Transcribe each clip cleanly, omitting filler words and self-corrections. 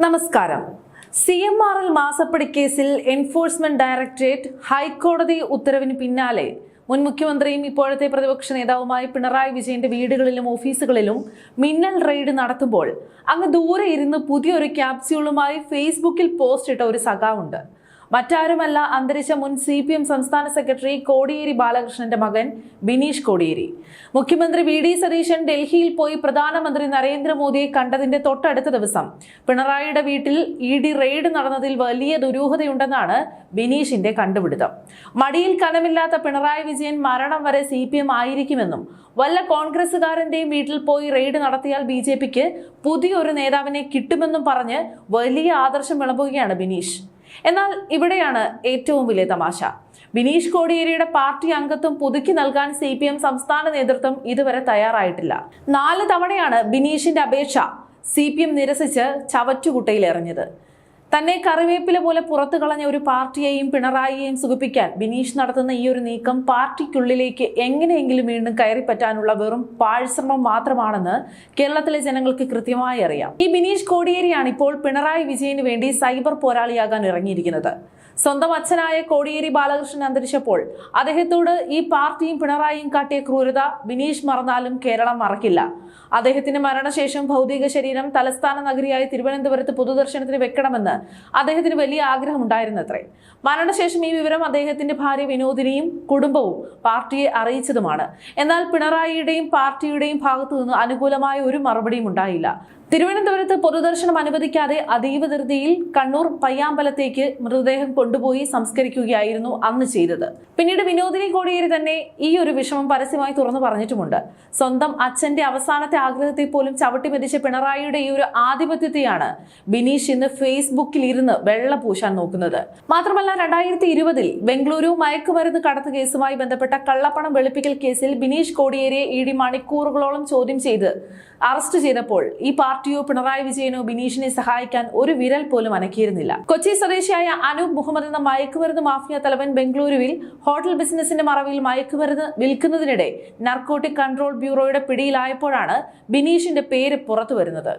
നമസ്കാരം. CMRL മാസപ്പടി കേസിൽ എൻഫോഴ്സ്മെന്റ് ഡയറക്ടറേറ്റ് ഹൈക്കോടതി ഉത്തരവിന് പിന്നാലെ മുൻ മുഖ്യമന്ത്രിയും ഇപ്പോഴത്തെ പ്രതിപക്ഷ നേതാവുമായ പിണറായി വിജയന്റെ വീടുകളിലും ഓഫീസുകളിലും മിന്നൽ റെയ്ഡ് നടത്തുമ്പോൾ അങ്ങ് ദൂരെ ഇരുന്ന് പുതിയൊരു ക്യാപ്സ്യൂളുമായി ഫേസ്ബുക്കിൽ പോസ്റ്റ് ഇട്ട ഒരു സഖാവുണ്ട്. മറ്റാരുമല്ല, അന്തരിച്ച മുൻ CPM സംസ്ഥാന സെക്രട്ടറി കോടിയേരി ബാലകൃഷ്ണന്റെ മകൻ ബിനീഷ് കോടിയേരി. മുഖ്യമന്ത്രി VD സതീശൻ ഡൽഹിയിൽ പോയി പ്രധാനമന്ത്രി നരേന്ദ്രമോദിയെ കണ്ടതിന്റെ തൊട്ടടുത്ത ദിവസം പിണറായിയുടെ വീട്ടിൽ ED റെയ്ഡ് നടന്നതിൽ വലിയ ദുരൂഹതയുണ്ടെന്നാണ് ബിനീഷിന്റെ കണ്ടുപിടുത്തം. മടിയിൽ കനമില്ലാത്ത പിണറായി വിജയൻ മരണം വരെ CPM ആയിരിക്കുമെന്നും വല്ല കോൺഗ്രസുകാരന്റെയും വീട്ടിൽ പോയി റെയ്ഡ് നടത്തിയാൽ BJPക്ക് പുതിയൊരു നേതാവിനെ കിട്ടുമെന്നും പറഞ്ഞ് വലിയ ആദർശം വിളമ്പുകയാണ് ബിനീഷ്. എന്നാൽ ഇവിടെയാണ് ഏറ്റവും വലിയ തമാശ. ബിനീഷ് കോടിയേരിയുടെ പാർട്ടി അംഗത്വം പുതുക്കി നൽകാൻ CPM സംസ്ഥാന നേതൃത്വം ഇതുവരെ തയ്യാറായിട്ടില്ല. 4 തവണയാണ് ബിനീഷിന്റെ അപേക്ഷ CPM നിരസിച്ച് ചവറ്റുകുട്ടയിൽ എറിഞ്ഞത്. തന്നെ കറിവേപ്പില പോലെ പുറത്തു കളഞ്ഞ ഒരു പാർട്ടിയെയും പിണറായിയെയും സുഖിപ്പിക്കാൻ ബിനീഷ് നടത്തുന്ന ഈ ഒരു നീക്കം പാർട്ടിക്കുള്ളിലേക്ക് എങ്ങനെയെങ്കിലും വീണ്ടും കയറിപ്പറ്റാനുള്ള വെറും പാഴ്ശ്രമം മാത്രമാണെന്ന് കേരളത്തിലെ ജനങ്ങൾക്ക് കൃത്യമായി അറിയാം. ഈ ബിനീഷ് കോടിയേരിയാണ് ഇപ്പോൾ പിണറായി വിജയന് വേണ്ടി സൈബർ പോരാളിയാകാൻ ഇറങ്ങിയിരിക്കുന്നത്. സ്വന്തം അച്ഛനായ കോടിയേരി ബാലകൃഷ്ണൻ അന്തരിച്ചപ്പോൾ അദ്ദേഹത്തോട് ഈ പാർട്ടിയും പിണറായിയും കാട്ടിയ ക്രൂരത ബിനീഷ് മറന്നാലും കേരളം മറക്കില്ല. അദ്ദേഹത്തിന്റെ മരണശേഷം ഭൗതിക ശരീരം തലസ്ഥാന നഗരിയായ തിരുവനന്തപുരത്ത് പൊതുദർശനത്തിന് വെക്കണമെന്ന് അദ്ദേഹത്തിന് വലിയ ആഗ്രഹമുണ്ടായിരുന്നത്രേ. മരണശേഷം ഈ വിവരം അദ്ദേഹത്തിന്റെ ഭാര്യ വിനോദിനിയും കുടുംബവും പാർട്ടിയെ അറിയിച്ചതുമാണ്. എന്നാൽ പിണറായിയുടെയും പാർട്ടിയുടെയും ഭാഗത്തു നിന്ന് അനുകൂലമായ ഒരു മറുപടിയും ഉണ്ടായില്ല. തിരുവനന്തപുരത്ത് പൊതുദർശനം അനുവദിക്കാതെ അതീവ ധൃതിയിൽ കണ്ണൂർ പയ്യാമ്പലത്തേക്ക് മൃതദേഹം കൊണ്ടുപോയി സംസ്കരിക്കുകയായിരുന്നു അന്ന് ചെയ്തത്. പിന്നീട് വിനോദിനി കോടിയേരി തന്നെ ഈ ഒരു വിഷമം പരസ്യമായി തുറന്നു പറഞ്ഞിട്ടുമുണ്ട്. സ്വന്തം അച്ഛന്റെ അവസാനത്തെ ആഗ്രഹത്തെ പോലും ചവിട്ടിമെതിച്ച പിണറായിയുടെ ഈ ഒരു ആധിപത്യത്തെയാണ് ബിനീഷ് ഇന്ന് ഫേസ്ബുക്കിൽ ഇരുന്ന് വെള്ള പൂശാൻ നോക്കുന്നത്. മാത്രമല്ല, 2020 ബംഗളൂരു മയക്കുമരുന്ന് കടത്ത് കേസുമായി ബന്ധപ്പെട്ട കള്ളപ്പണം വെളുപ്പിക്കൽ കേസിൽ ബിനീഷ് കോടിയേരിയെ ED മണിക്കൂറുകളോളം ചോദ്യം ചെയ്ത് അറസ്റ്റ് ചെയ്തപ്പോൾ ഈ പാർട്ടിയോ പിണറായി വിജയനോ ബിനീഷിനെ സഹായിക്കാൻ ഒരു വിരൽ പോലും അനക്കിയിരുന്നില്ല. കൊച്ചി സ്വദേശിയായ അനൂപ് മുഹമ്മദ് എന്ന മയക്കുമരുന്ന് മാഫിയ തലവൻ ബംഗളൂരുവിൽ ഹോട്ടൽ ബിസിനസിന്റെ മറവിൽ മയക്കുമരുന്ന് വിൽക്കുന്നതിനിടെ നാർക്കോട്ടിക് കൺട്രോൾ ബ്യൂറോയുടെ പിടിയിലായപ്പോഴാണ് ബിനീഷിന്റെ പേര് പുറത്തു വരുന്നത്.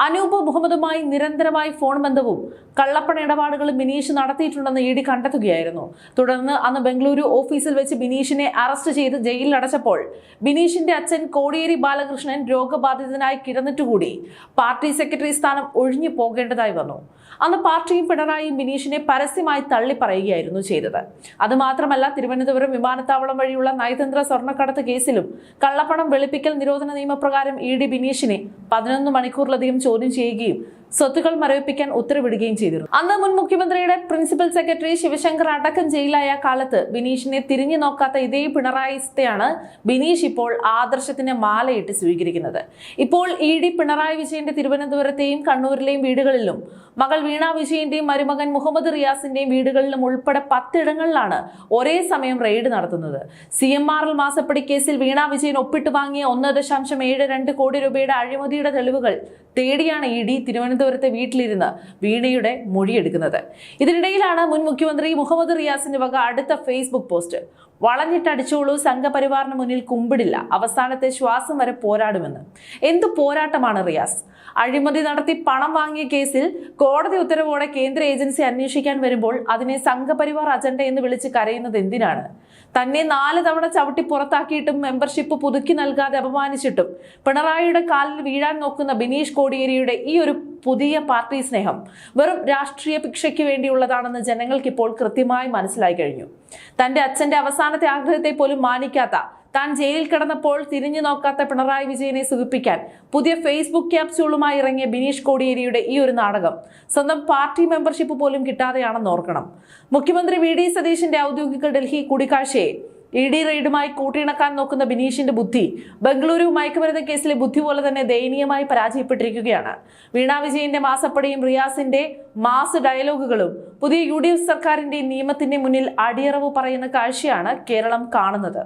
അനൂപ് മുഹമ്മദുമായി നിരന്തരമായി ഫോൺ ബന്ധവും കള്ളപ്പണ ഇടപാടുകളും ബിനീഷ് നടത്തിയിട്ടുണ്ടെന്ന് ED കണ്ടെത്തുകയായിരുന്നു. തുടർന്ന് അന്ന് ബംഗളൂരു ഓഫീസിൽ വെച്ച് ബിനീഷിനെ അറസ്റ്റ് ചെയ്ത് ജയിലിൽ അടച്ചപ്പോൾ ബിനീഷിന്റെ അച്ഛൻ കോടിയേരി ബാലകൃഷ്ണൻ രോഗബാധിതനായി കിടന്നിട്ടുകൂടി പാർട്ടി സെക്രട്ടറി സ്ഥാനം ഒഴിഞ്ഞു പോകേണ്ടതായി വന്നു. അന്ന് പാർട്ടിയും പിണറായിയും ബിനീഷിനെ പരസ്യമായി തള്ളി പറയുകയായിരുന്നു ചെയ്തത്. അതുമാത്രമല്ല, തിരുവനന്തപുരം വിമാനത്താവളം വഴിയുള്ള നയതന്ത്ര സ്വർണ്ണക്കടത്ത് കേസിലും കള്ളപ്പണം വെളുപ്പിക്കൽ നിരോധന നിയമപ്രകാരം ED ബിനീഷിനെ 11 മണിക്കൂറിലധികം ചോദ്യം ചെയ്യുകയും സ്വത്തുക്കൾ മരവിപ്പിക്കാൻ ഉത്തരവിടുകയും ചെയ്തിരുന്നു. അന്ന് മുൻ മുഖ്യമന്ത്രിയുടെ പ്രിൻസിപ്പൽ സെക്രട്ടറി ശിവശങ്കർ അടക്കം ജയിലായ കാലത്ത് ബിനീഷിനെ തിരിഞ്ഞു നോക്കാത്ത ഇതേ പിണറായിസ്ഥയാണ് ബിനീഷ് ഇപ്പോൾ ആദർശത്തിന്റെ മാലയിട്ട് സ്വീകരിക്കുന്നത്. ഇപ്പോൾ ED പിണറായി വിജയന്റെ തിരുവനന്തപുരത്തെയും കണ്ണൂരിലെയും വീടുകളിലും മകൾ വീണ വിജയന്റെയും മരുമകൻ മുഹമ്മദ് റിയാസിന്റെയും വീടുകളിലും ഉൾപ്പെടെ 10 ഇടങ്ങളിലാണ് ഒരേ സമയം റെയ്ഡ് നടത്തുന്നത്. CMRL മാസപ്പടി കേസിൽ വീണ വിജയൻ ഒപ്പിട്ട് വാങ്ങിയ 1.72 കോടി രൂപയുടെ അഴിമതിയുടെ തെളിവുകൾ തേടിയാണ് ED തിരുവനന്തപുരത്തെ വീട്ടിലിരുന്ന് വീണയുടെ മൊഴിയെടുക്കുന്നത്. ഇതിനിടയിലാണ് മുൻ മുഖ്യമന്ത്രി മുഹമ്മദ് റിയാസിന്റെ വക അടുത്ത ഫേസ്ബുക്ക് പോസ്റ്റ്. വളഞ്ഞിട്ടടിച്ചോളൂ, സംഘപരിവാറിന് മുന്നിൽ കുമ്പിടില്ല, അവസാനത്തെ ശ്വാസം വരെ പോരാടുമെന്ന്. എന്തു പോരാട്ടമാണ് റിയാസ്? അഴിമതി നടത്തി പണം വാങ്ങിയ കേസിൽ കോടതി ഉത്തരവോടെ കേന്ദ്ര ഏജൻസി അന്വേഷിക്കാൻ വരുമ്പോൾ അതിനെ സംഘപരിവാർ അജണ്ട എന്ന് വിളിച്ച് കരയുന്നത് എന്തിനാണ്? തന്നെ 4 തവണ ചവിട്ടി പുറത്താക്കിയിട്ടും മെമ്പർഷിപ്പ് പുതുക്കി നൽകാതെ അപമാനിച്ചിട്ടും പിണറായിയുടെ കാലിൽ വീഴാൻ നോക്കുന്ന ബിനീഷ് കോടിയേരിയുടെ ഈ ഒരു പുതിയ പാർട്ടി സ്നേഹം വെറും രാഷ്ട്രീയ ഭിക്ഷയ്ക്ക് വേണ്ടിയുള്ളതാണെന്ന് ജനങ്ങൾക്ക് ഇപ്പോൾ കൃത്യമായി മനസ്സിലായി കഴിഞ്ഞു. തന്റെ അച്ഛന്റെ അവസാനത്തെ ആഗ്രഹത്തെ പോലും മാനിക്കാത്ത, താൻ ജയിലിൽ കിടന്നപ്പോൾ തിരിഞ്ഞു നോക്കാത്ത പിണറായി വിജയനെ സുഖിപ്പിക്കാൻ പുതിയ ഫേസ്ബുക്ക് ക്യാപ്സ്യൂളുമായി ഇറങ്ങിയ ബിനീഷ് കോടിയേരിയുടെ ഈ ഒരു നാടകം സ്വന്തം പാർട്ടി മെമ്പർഷിപ്പ് പോലും കിട്ടാതെയാണെന്ന് ഓർക്കണം. മുഖ്യമന്ത്രി VD സതീശന്റെ ഔദ്യോഗിക ഡൽഹി കൂടിക്കാഴ്ചയെ ED റെയ്ഡുമായി കൂട്ടിയിണക്കാൻ നോക്കുന്ന ബിനീഷിന്റെ ബുദ്ധി ബംഗളൂരു മയക്കുമരുന്ന് കേസിലെ ബുദ്ധി പോലെ തന്നെ ദയനീയമായി പരാജയപ്പെട്ടിരിക്കുകയാണ്. വീണ വിജയന്റെ മാസപ്പടിയും റിയാസിന്റെ മാസ് ഡയലോഗുകളും പുതിയ UDF സർക്കാരിന്റെ നിയമത്തിന്റെ മുന്നിൽ അടിയറവ് പറയുന്ന കാഴ്ചയാണ് കേരളം കാണുന്നത്.